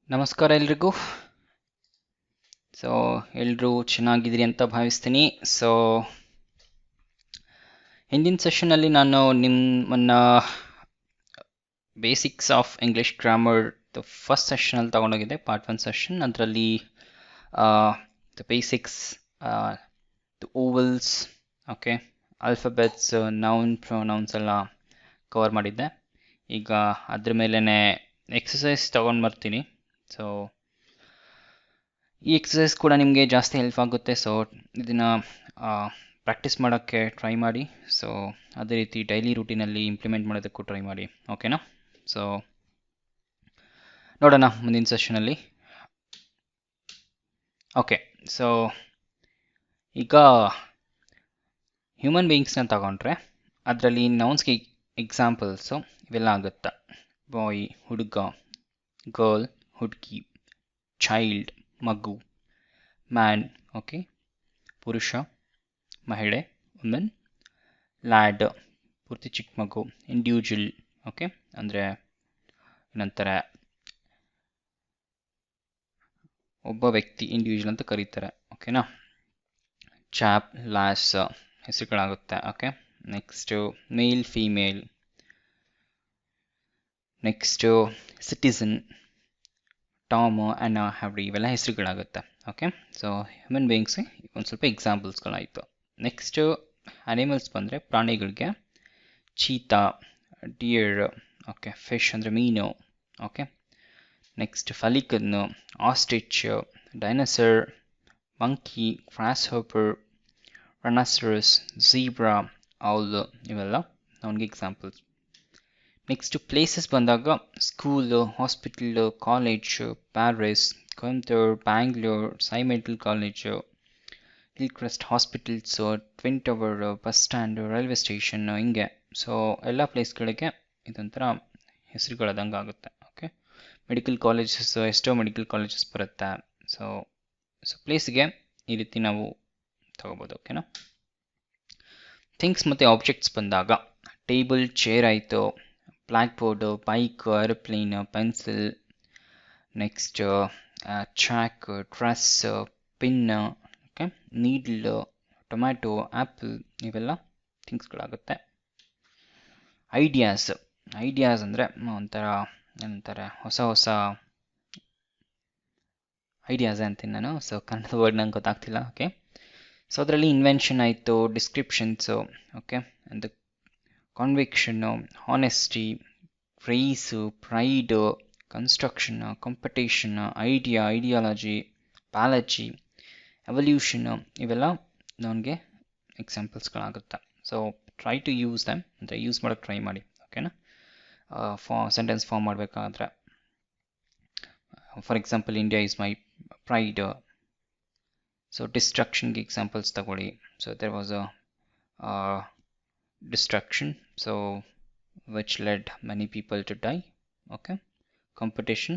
ನಮಸ್ಕಾರ ಎಲ್ರಿಗೂ. ಎಲ್ಲರೂ ಚೆನ್ನಾಗಿದ್ದೀರಿ ಅಂತ ಭಾವಿಸ್ತೀನಿ. ಹಿಂದಿನ ಸೆಷನಲ್ಲಿ ನಾನು ನಿಮ್ಮನ್ನ basics of English grammar first ಸೆಷನಲ್ಲಿ ತಗೊಂಡೋಗಿದ್ದೆ, ಪಾರ್ಟ್ 1 ಸೆಷನ್. ಅದರಲ್ಲಿ the basics, the vowels, okay, alphabets, noun, pronouns ಎಲ್ಲ ಕವರ್ ಮಾಡಿದ್ದೆ. ಈಗ ಅದ್ರ ಮೇಲೇ ಎಕ್ಸಸೈಸ್ ತಗೊಂಡು ಬರ್ತೀನಿ. ಈ ಎಕ್ಸಸೈಸ್ ಕೂಡ ನಿಮಗೆ ಜಾಸ್ತಿ ಹೆಲ್ಪ್ ಆಗುತ್ತೆ. ಇದನ್ನು ಪ್ರಾಕ್ಟೀಸ್ ಮಾಡೋಕ್ಕೆ ಟ್ರೈ ಮಾಡಿ. ಅದೇ ರೀತಿ ಡೈಲಿ ರೂಟೀನಲ್ಲಿ ಇಂಪ್ಲಿಮೆಂಟ್ ಮಾಡೋದಕ್ಕೂ ಟ್ರೈ ಮಾಡಿ, ಓಕೆನಾ? ನೋಡೋಣ ಮುಂದಿನ ಸೆಷನಲ್ಲಿ. ಓಕೆ, ಈಗ ಹ್ಯೂಮನ್ ಬೀಯಿಂಗ್ಸ್ನ ತಗೊಂಡ್ರೆ ಅದರಲ್ಲಿ ನೌನ್ಸ್ಗೆ ಎಕ್ಸಾಂಪಲ್ಸು ಇವೆಲ್ಲ ಆಗುತ್ತೆ. ಬಾಯ್, ಹುಡುಗ; ಗರ್ಲ್, ಹುಡುಗಿ; ಚೈಲ್ಡ್, ಮಗು; ಮ್ಯಾನ್, ಓಕೆ, ಪುರುಷ; ಮಹಿಳೆ, ವುಮೆನ್; ಲ್ಯಾಡ್, ಪೂರ್ತಿ ಚಿಕ್ಕ ಮಗು; ಇಂಡಿವಿಜುವಲ್, ಓಕೆ, ಅಂದರೆ ಏನಂತಾರೆ, ಒಬ್ಬ ವ್ಯಕ್ತಿ ಇಂಡಿವಿಜುವಲ್ ಅಂತ ಕರೀತಾರೆ, ಓಕೆನಾ? ಚಾಪ್, ಲಾಸ್ ಹೆಸರುಗಳಾಗುತ್ತೆ, okay. Next male, female. Next citizen, Tom, Anna, ಹ್ಯಾವ್ರಿ, ಇವೆಲ್ಲ ಹೆಸರುಗಳಾಗುತ್ತೆ, ಓಕೆ. ಹ್ಯೂಮನ್ ಬೀಯಿಂಗ್ಸ್ ಒಂದು ಸ್ವಲ್ಪ ಎಕ್ಸಾಂಪಲ್ಸ್ಗಳಾಯಿತು. ನೆಕ್ಸ್ಟು ಅನಿಮಲ್ಸ್ ಬಂದರೆ ಪ್ರಾಣಿಗಳಿಗೆ ಚೀತಾ, ಡಿಯರ್, ಓಕೆ. ಫಿಶ್ ಅಂದರೆ ಮೀನು, okay. Next pelican, ostrich, dinosaur, monkey, grasshopper, rhinoceros, zebra, owl, ಇವೆಲ್ಲ ಅವನಿಗೆ ಎಕ್ಸಾಂಪಲ್ಸ್. ನೆಕ್ಸ್ಟ್ ಪ್ಲೇಸಸ್ ಬಂದಾಗ school, hospital, college, Paris, Coimbatore, Bangalore, Sai medical college, Hillcrest hospitals, twin tower, bus stand, railway station, ಹಿಂಗೆ. ಎಲ್ಲ ಪ್ಲೇಸ್ಗಳಿಗೆ ಇದೊಂಥರ ಹೆಸರುಗಳದಂಗೆ ಆಗುತ್ತೆ, ಓಕೆ. ಮೆಡಿಕಲ್ ಕಾಲೇಜಸ್, ಎಷ್ಟೋ ಮೆಡಿಕಲ್ ಕಾಲೇಜಸ್ ಬರುತ್ತೆ. ಪ್ಲೇಸ್ಗೆ ಈ ರೀತಿ ನಾವು ತಗೋಬೋದು, ಓಕೆನಾ? ಥಿಂಗ್ಸ್ ಮತ್ತು ಆಬ್ಜೆಕ್ಟ್ಸ್ ಬಂದಾಗ ಟೇಬಲ್, ಚೇರ್ ಆಯಿತು; black board, bike, aeroplane, pencil. Next chalk, dress, pin, okay, needle, tomato, apple, ಇವೆಲ್ಲ ಥಿಂಗ್ಸ್ಗಳಾಗುತ್ತೆ. ಐಡಿಯಾಸ್ ಅಂದರೆ ಒಂಥರ ಏನಂತಾರೆ, ಹೊಸ ಐಡಿಯಾಸ್ ಅಂತೀನಿ ನಾನು. ಕನ್ನಡ ವರ್ಡ್ ನಂಗೆ ಗೊತ್ತಾಗ್ತಿಲ್ಲ, ಓಕೆ. ಅದರಲ್ಲಿ ಇನ್ವೆನ್ಷನ್ ಆಯಿತು, descriptions, okay, and conviction, honesty, race, pride, construction, competition, ideology, apology, evolution, ಇವೆಲ್ಲ ನನಗೆ ಎಕ್ಸಾಂಪಲ್ಸ್ಗಳಾಗುತ್ತೆ. ಟ್ರೈ ಟು ಯೂಸ್ ದೆಮ್, ಅಂದರೆ ಯೂಸ್ ಮಾಡೋಕ್ಕೆ ಟ್ರೈ ಮಾಡಿ, ಓಕೆನಾ? ಸೆಂಟೆನ್ಸ್ ಫಾರ್ಮ್ ಮಾಡಬೇಕಾದ್ರೆ, for example, India is my pride. ಡಿಸ್ಟ್ರಕ್ಷನ್ಗೆ ಎಕ್ಸಾಂಪಲ್ಸ್ ತಗೊಳ್ಳಿ. There was a destruction, which led many people to die, okay. Competition,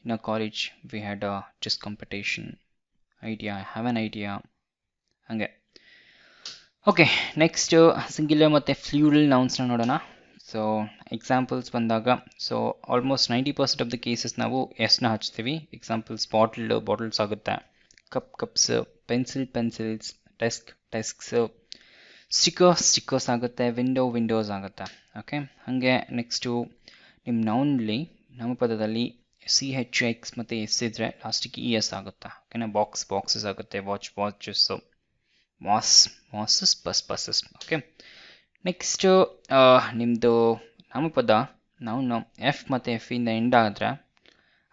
in a college we had a just competition. I have an idea, hange, okay. Next singular ಮತ್ತೆ ಫ್ಲೂರಲ್ nouns ನೋಡೋಣ. Examples ಬಂದಾಗ almost 90% of the cases ನಾವು ಎಸ್ನ ಹಚ್ತೀವಿ. Examples bottles ಆಗುತ್ತೆ; cups, pencils, ಡೆಸ್ಕ್ಸ್, stickers ಆಗುತ್ತೆ; Windows ಆಗುತ್ತೆ, okay. ಹಾಗೆ ನೆಕ್ಸ್ಟು ನಿಮ್ಮ ನೌನ್ಲಿ, ನಾಮಪದದಲ್ಲಿ CHX ಮತ್ತು S ಇದ್ದರೆ ಲಾಸ್ಟಿಗೆ ES ಆಗುತ್ತೆ, ಓಕೆನಾ? ಬಾಕ್ಸಸ್ ಆಗುತ್ತೆ; watches, masses, buses, okay. Next ನಿಮ್ಮದು ನಾಮಪದ ನಾವು F ಮತ್ತು F ಇಂದ ಎಂಡ್ ಆದರೆ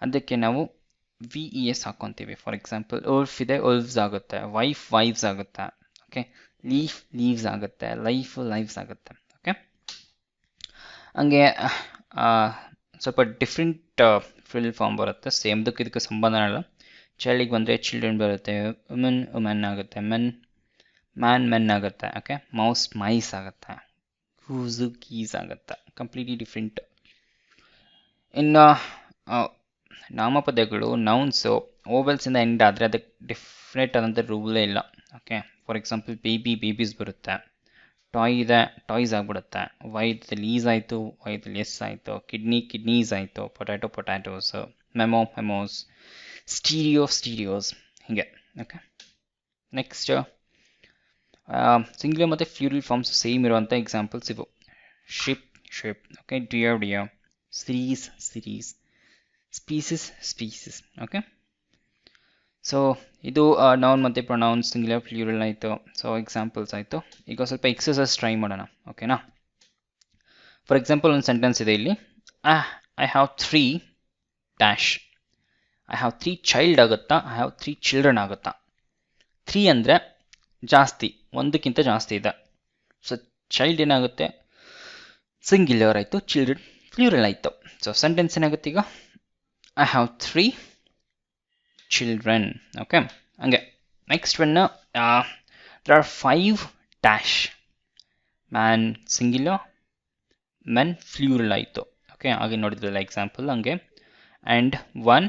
ಅದಕ್ಕೆ ನಾವು VES ಹಾಕ್ಕೊತೀವಿ. ಫಾರ್ ಎಕ್ಸಾಂಪಲ್, ಉಲ್ಫ್ ಇದೆ, ಉಲ್ವ್ಸ್ ಆಗುತ್ತೆ; ವೈಫ್ಸ್ ಆಗುತ್ತೆ, ಓಕೆ. ಲೀವ್ಸ್ ಆಗುತ್ತೆ; ಲೈವ್ಸ್ ಆಗುತ್ತೆ, ಓಕೆ. ಹಂಗೆ ಸ್ವಲ್ಪ ಡಿಫ್ರೆಂಟ್ ಫ್ರಿಲ್ ಫಾರ್ಮ್ ಬರುತ್ತೆ. ಸೇಮ್ದಕ್ಕೆ ಇದಕ್ಕೆ ಸಂಬಂಧ ಇಲ್ಲ. ಚೈಲ್ಡಿಗೆ ಬಂದರೆ ಚಿಲ್ಡ್ರನ್ ಬರುತ್ತೆ; ವುಮೆನ್ ಆಗುತ್ತೆ; ಮ್ಯಾನ್ ಆಗುತ್ತೆ, ಓಕೆ. ಮೈಸ್ ಆಗುತ್ತೆ; ಕೂಸು, ಕೀಸ್ ಆಗುತ್ತೆ. Completely different. ಇನ್ನು ನಾಮಪದಗಳು, ನೌನ್ಸು ಓವೆಲ್ಸಿಂದ ಎಂಡ್ ಆದರೆ ಅದಕ್ಕೆ ಡಿಫ್ರೆಂಟ್ ಆದಂಥ ರೂಲೇ ಇಲ್ಲ, ಓಕೆ. ಫಾರ್ ಎಕ್ಸಾಂಪಲ್, ಬೇಬೀಸ್ ಬರುತ್ತೆ; ಟಾಯ್ ಇದೆ, ಟಾಯ್ಸ್ ಆಗ್ಬಿಡುತ್ತೆ. ವೈ ಇದ್ದಲ್ಲಿ ಈಸ್ ಆಯಿತು, ವೈ ಇದ್ದಲ್ಲಿ ಎಸ್ ಆಯಿತು. ಕಿಡ್ನಿ ಕಿಡ್ನೀಸ್ ಆಯಿತು. Potato potatoes. Memo memos. Stereo stereos. ಹೀಗೆ. ಓಕೆ, ನೆಕ್ಸ್ಟ್ ಸಿಂಗ್ಯುಲರ್ ಮತ್ತು ಫ್ಲೂರಲ್ ಫಾರ್ಮ್ಸ್ ಸೇಮ್ ಇರುವಂಥ ಎಕ್ಸಾಂಪಲ್ಸ್ ಇವು. Ship ship. Okay, deer deer. Series series. Species species. Okay, so ಇದು ನೌನ್ ಮತ್ತು ಪ್ರೊನೌನ್ ಸಿಂಗ್ಯುಲರ್ ಫ್ಲೂರಲ್ ಆಯಿತು. So examples ಆಯಿತು. ಈಗ ಸ್ವಲ್ಪ ಎಕ್ಸಸೈಸ್ ಟ್ರೈ ಮಾಡೋಣ. ಓಕೆನಾ? ಫಾರ್ ಎಕ್ಸಾಂಪಲ್ ಒಂದು ಸೆಂಟೆನ್ಸ್ ಇದೆ ಇಲ್ಲಿ. I have 3 dash. I have 3 child ಆಗುತ್ತಾ, ಐ ಹ್ಯಾವ್ 3 ಚಿಲ್ಡ್ರನ್ ಆಗುತ್ತಾ? 3 ಅಂದರೆ ಜಾಸ್ತಿ, ಒಂದಕ್ಕಿಂತ ಜಾಸ್ತಿ ಇದೆ. ಸೊ ಚೈಲ್ಡ್ ಏನಾಗುತ್ತೆ, ಸಿಂಗ್ಯುಲರ್ ಆಯಿತು. ಚಿಲ್ಡ್ರನ್ ಫ್ಲೂರಲ್ ಆಯಿತು. ಸೊ ಸೆಂಟೆನ್ಸ್ ಏನಾಗುತ್ತೆ ಈಗ, ಐ ಹ್ಯಾವ್ 3 children. Okay, ಹಂಗೆ next one, there are 5 dash. Man singular, men plural ಆಯಿತು. ಓಕೆ, ಹಾಗೆ ನೋಡಿದ್ರಲ್ಲ ಎಕ್ಸಾಂಪಲ್ ಹಂಗೆ. And 1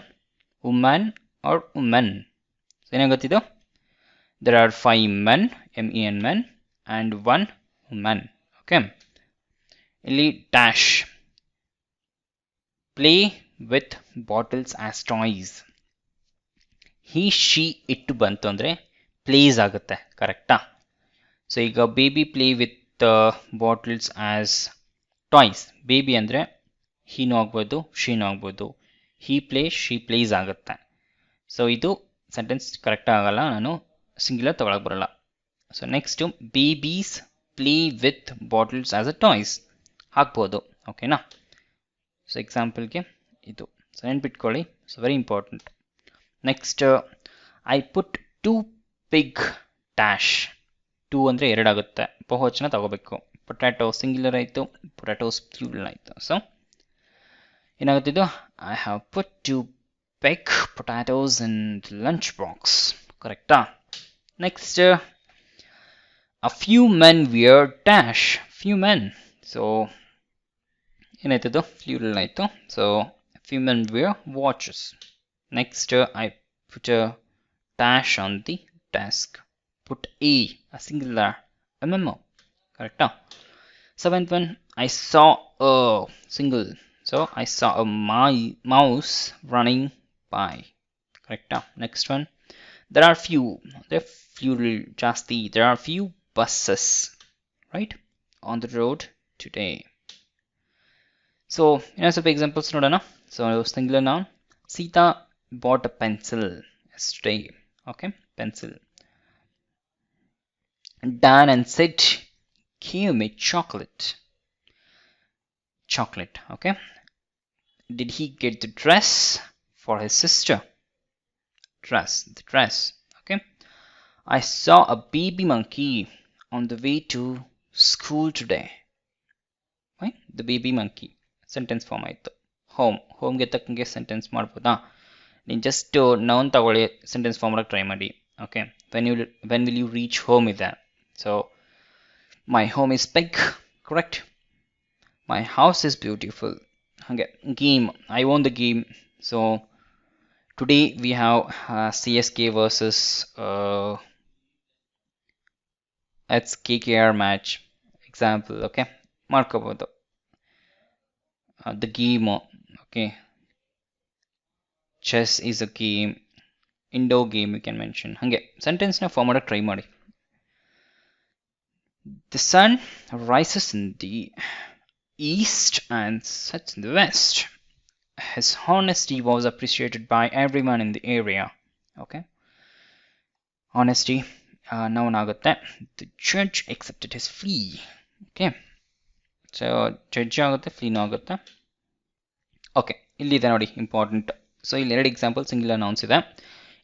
woman or women. ಏನಾಗುತ್ತಿದ್ದು, there are 5 men, men men, and 1 woman. Okay, ಇಲ್ಲಿ dash. Play with bottles as toys. He she ಇಟ್ಟು ಬಂತು ಅಂದರೆ place ಆಗುತ್ತೆ. ಕರೆಕ್ಟಾ? ಸೊ ಈಗ baby play with bottles as toys. Baby ಅಂದರೆ ಹೀನೂ ಆಗ್ಬೋದು, ಶೀನೂ ಆಗ್ಬೋದು. ಹಿ ಪ್ಲೇ, ಶಿ ಪ್ಲೇಸ್ ಆಗುತ್ತೆ. ಸೊ ಇದು ಸೆಂಟೆನ್ಸ್ ಕರೆಕ್ಟ್ ಆಗಲ್ಲ, ನಾನು ಸಿಂಗ್ಯುಲರ್ ತಗೊಳಕ್ಕೆ ಬರಲ್ಲ. So next, babies play with bottles as a toys ಹಾಕ್ಬೋದು. ಓಕೆನಾ? ಸೊ ಎಕ್ಸಾಂಪಲ್ಗೆ ಇದು. ಸೊ ನೆನ್ಪಿಟ್ಕೊಳ್ಳಿ, so very important. Next, I put 2 big dash. 2 ಅಂದರೆ 2 ಆಗುತ್ತೆ, ಬಹುವಚನ ತಗೋಬೇಕು. ಪೊಟ್ಯಾಟೊ ಸಿಂಗ್ಯುಲರ್ ಆಯಿತು, ಪೊಟ್ಯಾಟೋಸ್ ಪ್ಲೂರಲ್ ಆಯಿತು. ಸೊ ಏನಾಗುತ್ತಿದ್ದು, I have put 2 big potatoes in the lunch box. ಕರೆಕ್ಟಾ? Next, a few men wear dash. few men. So ಏನಾಯ್ತದು, plural ಆಯಿತು. So few men wear watches. Next, I put a dash on the desk. Put a singular, a memo. Correct? Seventh one, I saw a single. So I saw a mouse running by. Correct? Next one, there are few. There plural jasti. There are few buses, right, on the road today. So some examples nodana. So singular noun. Sita bought a pencil yesterday. Okay, pencil. Dan and Sid gave me chocolate. Chocolate. Okay. Did he get the dress for his sister? Dress. The dress. Okay. I saw a baby monkey on the way to school today. Right? The baby monkey. Sentence form ಆಯಿತು. Home. ಹೋಮ್ಗೆ ತಕ್ಕಂಗೆ sentence ಮಾಡ್ಬೋದಾ? ನೀನು just noun ತಗೊಳ್ಳಿ, sentence form ಮಾಡಕ್ಕೆ try ಮಾಡಿ. Okay, when will you reach home ಇದೆ. So my home is big. Correct. My house is beautiful. ಹಾಗೆ game, I own the game. So today we have CSK versus ಎಟ್ಸ್ KKR match. Example. Okay, ಮಾಡ್ಕೋಬೋದು. The game. Okay, chess is a game. Indoor game you can mention. hange sentence na form ಮಾಡಕ್ಕೆ try ಮಾಡಿ. The sun rises in the east and sets in the west. His honesty was appreciated by everyone in the area. Okay, honesty noun ಆಗುತ್ತೆ. The judge accepted his plea. Okay, so judge ಆಗುತ್ತೆ, ಫ್ಲೀನೂ ಆಗುತ್ತೆ. Okay, ಇಲ್ಲಿದೆ ನೋಡಿ important. So ಇಲ್ಲಿ 2 example singular nouns ಇದೆ.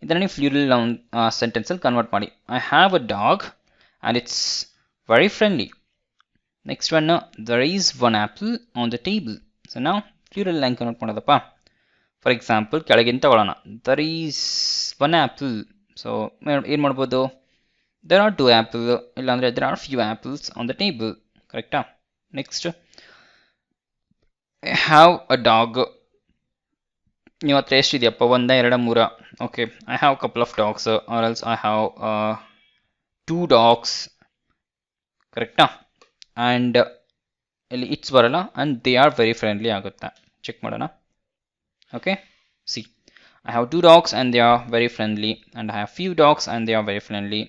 ಇದನ್ನು ನೀವು plural noun ಸೆಂಟೆನ್ಸಲ್ಲಿ ಕನ್ವರ್ಟ್ ಮಾಡಿ. I have a dog and it's very friendly. Next one, there is 1 apple on the table. So ನಾವು ಫ್ಲೂರಲ್ ಹೆಂಗೆ ಕನ್ವರ್ಟ್ ಮಾಡೋದಪ್ಪ? ಫಾರ್ ಎಕ್ಸಾಂಪಲ್ ಕೆಳಗಿಂದ ತಗೊಳ್ಳೋಣ. There is 1 apple. ಸೊ ಏನು ಮಾಡ್ಬೋದು? ದರ್ ಆರ್ 2 ಆ್ಯಪಲ್, ಇಲ್ಲಾಂದರೆ there are few apples on the table. ಕರೆಕ್ಟಾ? Next, I have a dog. ನೀವು ಹತ್ರ ಎಷ್ಟಿದೆಯಪ್ಪ? 1, 2, 3? Okay, I have couple of dogs or else I have 2 dogs. ಕರೆಕ್ಟಾ? and ಇಲ್ಲಿ it's ಬರಲ್ಲ and they are very friendly ಆಗುತ್ತೆ. Check ಮಾಡೋಣ. Okay, see, I have 2 dogs and they are very friendly, and I have few dogs and they are very friendly.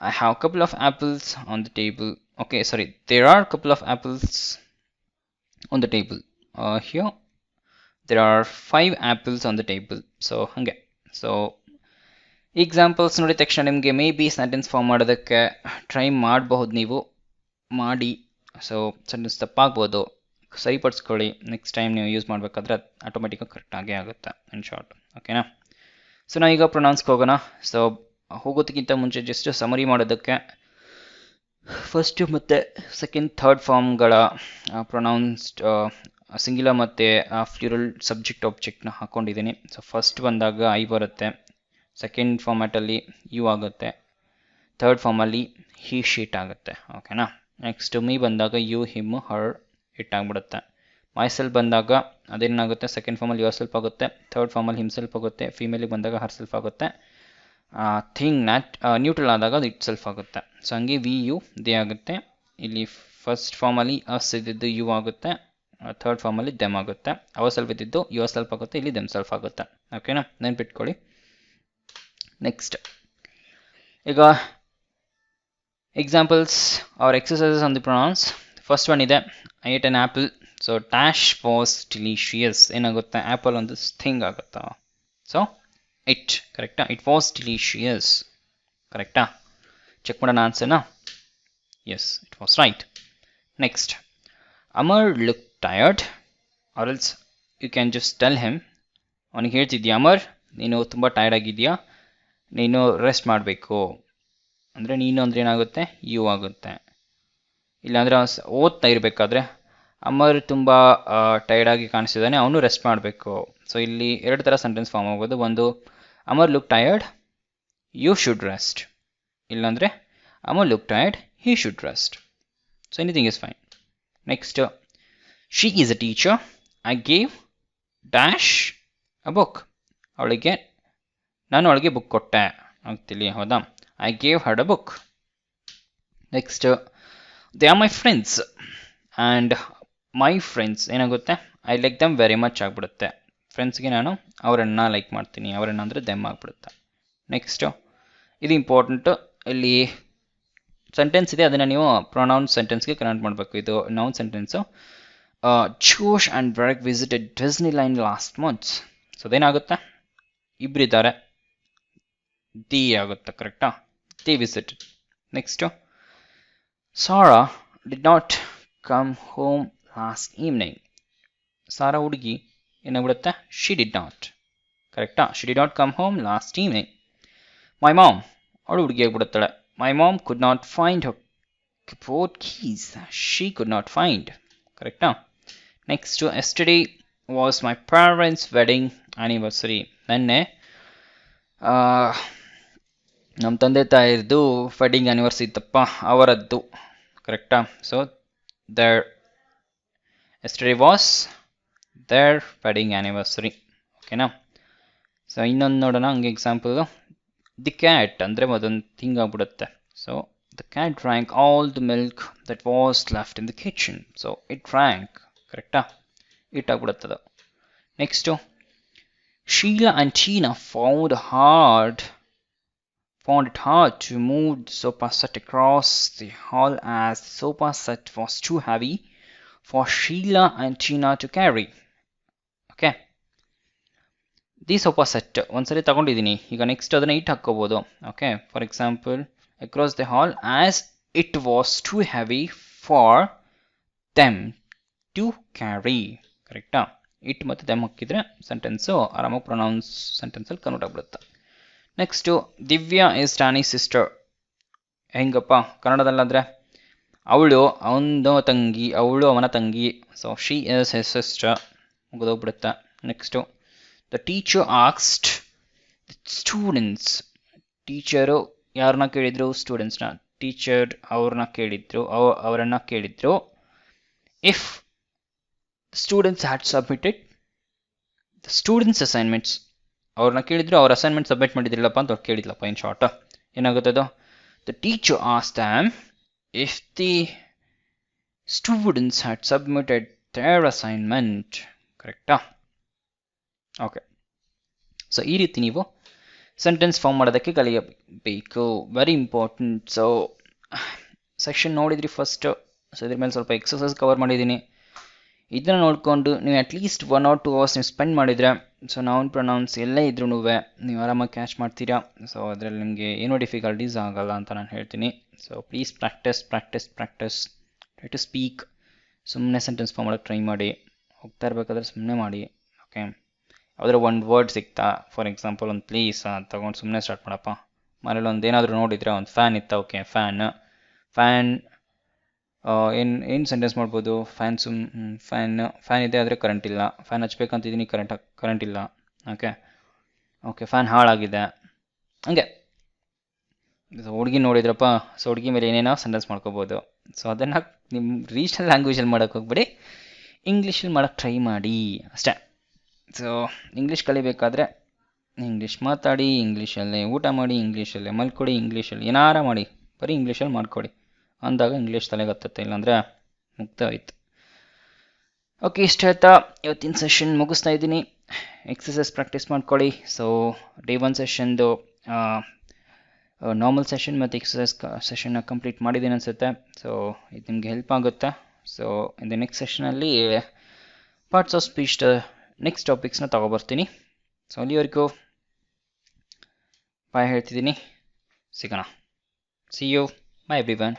I have a couple of apples on the table. Okay, sorry, there are a couple of apples on the table. Here there are 5 apples on the table. So hange. So examples ನೋಡಿದ ತಕ್ಷಣ ನಿಮಗೆ may be sentence form ಮಾಡೋದಕ್ಕೆ try ಮಾಡಬಹುದು, ನೀವು ಮಾಡಿ. So sentence ತಪ್ಪಾಗ್ಬೋದು, ಸರಿಪಡಿಸ್ಕೊಳ್ಳಿ. Next time ನೀವು ಯೂಸ್ ಮಾಡಬೇಕಾದ್ರೆ ಆಟೋಮೆಟಿಕ್ಕಾಗಿ ಕರೆಕ್ಟ್ ಆಗೇ ಆಗುತ್ತೆ ಇನ್ ಶಾರ್ಟ್. ಓಕೆನಾ? ಸೊ ನಾವೀಗ ಪ್ರೊನೌನ್ಸ್ಗೆ ಹೋಗೋಣ. ಸೊ ಹೋಗೋದಕ್ಕಿಂತ ಮುಂಚೆ ಜಸ್ಟ್ ಸಮರಿ ಮಾಡೋದಕ್ಕೆ ಫಸ್ಟ್ ಮತ್ತು ಸೆಕೆಂಡ್ ಥರ್ಡ್ ಫಾರ್ಮ್ಗಳ ಪ್ರೊನೌನ್ಸ್ಡ್ ಸಿಂಗ್ಯುಲರ್ ಮತ್ತು ಫ್ಲೂರಲ್ ಸಬ್ಜೆಕ್ಟ್ ಆಬ್ಜೆಕ್ಟ್ನ ಹಾಕ್ಕೊಂಡಿದ್ದೀನಿ. ಸೊ ಫಸ್ಟ್ ಬಂದಾಗ ಐ ಬರುತ್ತೆ, ಸೆಕೆಂಡ್ ಫಾರ್ಮ್ಯಾಟಲ್ಲಿ ಯು ಆಗುತ್ತೆ, ಥರ್ಡ್ ಫಾರ್ಮಲ್ಲಿ ಹಿ ಶೀಟ್ ಆಗುತ್ತೆ. ಓಕೆನಾ? ನೆಕ್ಸ್ಟ್ ಮೀ ಬಂದಾಗ ಯು ಹಿಮ್ ಹರ್ ಇಟ್ ಆಗಿಬಿಡುತ್ತೆ. ಮೈ ಸೆಲ್ಫ್ ಬಂದಾಗ ಅದೇನಾಗುತ್ತೆ, ಸೆಕೆಂಡ್ ಫಾರ್ಮಲ್ಲಿ ಯುವರ್ ಸೆಲ್ಫ್ ಆಗುತ್ತೆ, ಥರ್ಡ್ ಫಾರ್ಮಲ್ಲಿ ಹಿಮ್ ಸೆಲ್ಫ್ ಆಗುತ್ತೆ, ಫೀಮೇಲಿಗೆ ಬಂದಾಗ ಹರ್ ಸೆಲ್ಫ್ ಆಗುತ್ತೆ, ಥಿಂಗ್ ನ್ಯೂಟ್ರಲ್ ಆದಾಗ ಅದು ಇಟ್ ಸೆಲ್ಫ್ ಆಗುತ್ತೆ. ಸೊ ಹಂಗೆ ವಿ ಯು ದೇ ಆಗುತ್ತೆ. ಇಲ್ಲಿ ಫಸ್ಟ್ ಫಾರ್ಮಲ್ಲಿ ಅಸ್ ಇದ್ದಿದ್ದು ಯು ಆಗುತ್ತೆ, ಥರ್ಡ್ ಫಾರ್ಮಲ್ಲಿ ದೆಮ್ ಆಗುತ್ತೆ, ಅವರ್ ಸೆಲ್ಫ್ ಇದ್ದಿದ್ದು ಯುವರ್ ಸೆಲ್ಫ್ ಆಗುತ್ತೆ, ಇಲ್ಲಿ ದೆಮ್ ಸೆಲ್ಫ್ ಆಗುತ್ತೆ. ಓಕೆನಾ? ನೆನ್ಪಿಟ್ಕೊಳ್ಳಿ. ನೆಕ್ಸ್ಟ್ ಈಗ examples or exercises on the pronouns. First one ಇದೆ, I ate an apple. So dash was delicious ಏನಾಗುತ್ತೆ, ಆ್ಯಪಲ್ ಒಂದು ಥಿಂಗ್ ಆಗುತ್ತಾ. ಸೊ ಇಟ್ ಕರೆಕ್ಟಾ, ಇಟ್ ವಾಸ್ ಡಿಲಿಷಿಯಸ್ ಕರೆಕ್ಟಾ. ಚೆಕ್ ಮಾಡೋಣ ಆನ್ಸರ್ನ. Yes, it was right. Next, Amar look tired or else you can just tell him. ಅವನಿಗೆ ಹೇಳ್ತಿದ್ಯಾ, ಅಮರ್ ನೀನು ತುಂಬ ಟಯರ್ಡ್ ಆಗಿದೆಯಾ, ನೀನು ರೆಸ್ಟ್ ಮಾಡಬೇಕು ಅಂದರೆ ನೀನು ಅಂದರೆ ಏನಾಗುತ್ತೆ, ಯು ಆಗುತ್ತೆ. ಇಲ್ಲಾಂದರೆ ಓದ್ತಾ ಇರಬೇಕಾದ್ರೆ ಅಮರ್ ತುಂಬ ಟಯರ್ಡಾಗಿ ಕಾಣಿಸ್ತಿದ್ದಾನೆ, ಅವನು ರೆಸ್ಟ್ ಮಾಡಬೇಕು. ಸೊ ಇಲ್ಲಿ ಎರಡು ಥರ ಸೆಂಟೆನ್ಸ್ ಫಾರ್ಮ್ ಆಗ್ಬೋದು. ಒಂದು, Amar look tired, you should rest. ಇಲ್ಲಾಂದರೆ Amar look tired, he should rest. So anything is fine. Next, she is a teacher, I gave dash a book. ನಾನು ಅವಳಿಗೆ ಬುಕ್ ಕೊಟ್ಟೆ ಆಗ್ತಿಲ್ಲ, ಹೌದಾ. I gave her a book. Next, they are my friends and my friends ಏನಾಗುತ್ತೆ, I like them very much ಆಗಿಬಿಡುತ್ತೆ. ಫ್ರೆಂಡ್ಸ್ಗೆ ನಾನು ಅವರನ್ನು ಲೈಕ್ ಮಾಡ್ತೀನಿ, ಅವರನ್ನು ಅಂದರೆ ದೆಮ್ ಆಗಿಬಿಡುತ್ತೆ. ನೆಕ್ಸ್ಟು, ಇದು ಇಂಪಾರ್ಟೆಂಟು, ಇಲ್ಲಿ ಸೆಂಟೆನ್ಸ್ ಇದೆ, ಅದನ್ನು ನೀವು ಪ್ರೊನೌನ್ ಸೆಂಟೆನ್ಸ್ಗೆ ಕನ್ವರ್ಟ್ ಮಾಡಬೇಕು. ಇದು ನೌನ್ ಸೆಂಟೆನ್ಸು. ಜೋಶ್ ಆ್ಯಂಡ್ ಬ್ರೆಗ್ visited Disneyland last months. So ಅದೇನಾಗುತ್ತೆ, ಇಬ್ಬರಿದ್ದಾರೆ, ದಿ ಆಗುತ್ತೆ ಕರೆಕ್ಟಾ, they visited. Next, Sara did not come home last evening. Sara ಹುಡುಗಿ ಏನಾಗ್ಬಿಡುತ್ತೆ, ಶಿ ಡಿಡ್ ನಾಟ್ ಕರೆಕ್ಟಾ, she did not come home last evening. My mom, ಅವಳು ಹುಡುಗಿ ಆಗಿಬಿಡುತ್ತಾಳೆ, my mom could not find her keyboard keys, she could not find ಕರೆಕ್ಟಾ. Next, yesterday was my parents wedding anniversary. ನೆನ್ನೆ ನಮ್ಮ ತಂದೆ ತಾಯಿರದು wedding anniversary ಇತ್ತಪ್ಪ, ಅವರದ್ದು ಕರೆಕ್ಟಾ. So their yesterday was their wedding anniversary. ಓಕೆನಾ. ಸೊ ಇನ್ನೊಂದು ನೋಡೋಣ ಹಂಗೆ ಎಕ್ಸಾಂಪಲ್. ದಿ ಕ್ಯಾಟ್ ಅಂದರೆ ಅದೊಂದು ಥಿಂಗ್ ಆಗ್ಬಿಡುತ್ತೆ. So the cat drank all the milk that was left in the kitchen. So it drank ಕರೆಕ್ಟಾ, ಇಟ್ ಆಗ್ಬಿಡುತ್ತದು. Next, Sheela and Tina found it hard to move the sofa set across the hall as the sofa set was too heavy for Sheila and Tina to carry. Okay. The sofa set ಒಂದ್ಸರಿ ತಗೊಂಡಿದ್ದೀನಿ, ಈಗ next ಅದನ್ನು it ಹಾಕ್ಕೋಬೋದು. Okay, for example, across the hall as it was too heavy for them to carry ಕರೆಕ್ಟಾ. It ಮತ್ತು them ಹಾಕಿದರೆ sentence ಆರಾಮಾಗಿ pronouns ಸೆಂಟೆನ್ಸಲ್ಲಿ ಕನ್ವರ್ಟ್ ಆಗ್ಬಿಡುತ್ತೆ. Next, Divya is Danny sister. ಹೆಂಗಪ್ಪ ಕನ್ನಡದಲ್ಲಾದರೆ, ಅವಳು ಅವನ ತಂಗಿ, ಅವಳು ಅವನ ತಂಗಿ. So she is his sister, ಮುಗಿದೋಗ್ಬಿಡುತ್ತೆ. ನೆಕ್ಸ್ಟು, ದ ಟೀಚರ್ ಆಕ್ಸ್ಡ್ ಸ್ಟೂಡೆಂಟ್ಸ್. ಟೀಚರು ಯಾರನ್ನ ಕೇಳಿದ್ರು, ಸ್ಟೂಡೆಂಟ್ಸ್ನ. ಟೀಚರ್ ಅವರನ್ನ ಕೇಳಿದ್ರು if students had submitted the students assignments. ಅವ್ರನ್ನ ಕೇಳಿದ್ರು, ಅವ್ರ ಅಸೈನ್ಮೆಂಟ್ ಸಬ್ಮಿಟ್ ಮಾಡಿದ್ರಿಲ್ಲಪ್ಪ ಅಂತ ಅವ್ರು ಕೇಳಿದ್ಲಪ್ಪ. ಇನ್ ಶಾರ್ಟ್ ಏನಾಗುತ್ತದು, the teacher asked them if the students had submitted their assignment. ಕರೆಕ್ಟಾ? ಓಕೆ, ಸೊ ಈ ರೀತಿ ನೀವು ಸೆಂಟೆನ್ಸ್ ಫಾರ್ಮ್ ಮಾಡೋದಕ್ಕೆ ಕಲಿಯಬೇಕು. Very important. ಸೊ ಸೆಕ್ಷನ್ ನೋಡಿದ್ರಿ ಫಸ್ಟ್. ಸೊ ಇದ್ರ ಮೇಲೆ ಸ್ವಲ್ಪ ಎಕ್ಸಸೈಸ್ ಕವರ್ ಮಾಡಿದ್ದೀನಿ. ಇದನ್ನು ನೋಡಿಕೊಂಡು ನೀವು ಅಟ್ಲೀಸ್ಟ್ 1 or 2 hours ನೀವು ಸ್ಪೆಂಡ್ ಮಾಡಿದರೆ, ಸೊ ನೌನ್ ಪ್ರೊನೌನ್ಸ್ ಎಲ್ಲೇ ಇದ್ರೂ ನೀವು ಆರಾಮಾಗಿ ಕ್ಯಾಚ್ ಮಾಡ್ತೀರಾ. ಸೊ ಅದರಲ್ಲಿ ನಿಮಗೆ ಏನೂ ಡಿಫಿಕಲ್ಟೀಸ್ ಆಗಲ್ಲ ಅಂತ ನಾನು ಹೇಳ್ತೀನಿ. So please practice practice practice. Try to speak. ಸುಮ್ಮನೆ ಸೆಂಟೆನ್ಸ್ ಫಾರ್ಮ್ ಮಾಡೋಕ್ಕೆ ಟ್ರೈ ಮಾಡಿ. ಹೋಗ್ತಾ ಇರಬೇಕಾದ್ರೆ ಸುಮ್ಮನೆ ಮಾಡಿ. ಓಕೆ, ಯಾವುದಾದ್ರು ಒಂದು ವರ್ಡ್ ಸಿಗ್ತಾ, ಫಾರ್ ಎಕ್ಸಾಂಪಲ್ ಒಂದು ಪ್ಲೇಸ್ ತಗೊಂಡು ಸುಮ್ಮನೆ ಸ್ಟಾರ್ಟ್ ಮಾಡಪ್ಪ. ಮನೇಲಿ ಒಂದು ಏನಾದರೂ ನೋಡಿದರೆ ಒಂದು ಫ್ಯಾನ್ ಇತ್ತಾ, ಓಕೆ ಫ್ಯಾನ್ ಏನು ಸೆಂಟೆನ್ಸ್ ಮಾಡ್ಬೋದು? ಫ್ಯಾನ್ ಇದೆ ಆದರೆ ಕರೆಂಟ್ ಇಲ್ಲ. ಫ್ಯಾನ್ ಹಚ್ಬೇಕಂತಿದ್ದೀನಿ, ಕರೆಂಟ್ ಇಲ್ಲ. ಓಕೆ ಫ್ಯಾನ್ ಹಾಳಾಗಿದೆ. ಹಂಗೆ ಹುಡುಗಿ ನೋಡಿದ್ರಪ್ಪ, ಸೊ ಹುಡುಗಿ ಮೇಲೆ ಏನೇನೋ ಸೆಂಟೆನ್ಸ್ ಮಾಡ್ಕೋಬೋದು. ಸೊ ಅದನ್ನು ನಿಮ್ಮ ರೀಜನಲ್ ಲ್ಯಾಂಗ್ವೇಜಲ್ಲಿ ಮಾಡೋಕ್ಕೆ ಹೋಗ್ಬೇಡಿ, ಇಂಗ್ಲೀಷಲ್ಲಿ ಮಾಡೋಕ್ಕೆ ಟ್ರೈ ಮಾಡಿ ಅಷ್ಟೇ. ಸೊ ಇಂಗ್ಲೀಷ್ ಕಲಿಬೇಕಾದ್ರೆ ಇಂಗ್ಲೀಷ್ ಮಾತಾಡಿ, ಇಂಗ್ಲೀಷಲ್ಲೇ ಊಟ ಮಾಡಿ, ಇಂಗ್ಲೀಷಲ್ಲೇ ಮಲ್ಕೊಡಿ, ಇಂಗ್ಲೀಷಲ್ಲಿ ಏನಾರ ಮಾಡಿ, ಬರೀ ಇಂಗ್ಲೀಷಲ್ಲಿ ಮಾಡ್ಕೊಡಿ. ಅಂದಾಗ ಇಂಗ್ಲೀಷ್ ತಲೆಗೆ ಹತ್ತತ್ತೆ, ಇಲ್ಲಾಂದರೆ ಮುಗ್ದ ಹೋಯ್ತು. ಓಕೆ, ಇಷ್ಟ ಆಯ್ತಾ? ಇವತ್ತಿನ ಸೆಷನ್ ಮುಗಿಸ್ತಾ ಇದ್ದೀನಿ. ಎಕ್ಸಸೈಸ್ ಪ್ರಾಕ್ಟೀಸ್ ಮಾಡ್ಕೊಳ್ಳಿ. ಸೊ ಡೇ 1 ಸೆಷನ್ದು ನಾರ್ಮಲ್ ಸೆಷನ್ ಮತ್ತು ಎಕ್ಸಸೈಸ್ ಸೆಷನ್ನ ಕಂಪ್ಲೀಟ್ ಮಾಡಿದ್ದೀನಿ ಅನಿಸುತ್ತೆ. ಸೊ ಇದು ನಿಮಗೆ ಹೆಲ್ಪ್ ಆಗುತ್ತೆ. ಸೊ ಇನ್ ದ ನೆಕ್ಸ್ಟ್ ಸೆಷನಲ್ಲಿ ಪಾರ್ಟ್ಸ್ ಆಫ್ ಸ್ಪೀಚ್ ನೆಕ್ಸ್ಟ್ ಟಾಪಿಕ್ಸ್ನ ತಗೊಬರ್ತೀನಿ. ಸೊ ಅಲ್ಲಿವರೆಗೂ ಬಾಯ್ ಹೇಳ್ತಿದ್ದೀನಿ. ಸಿಗೋಣ. See you. Bye everyone.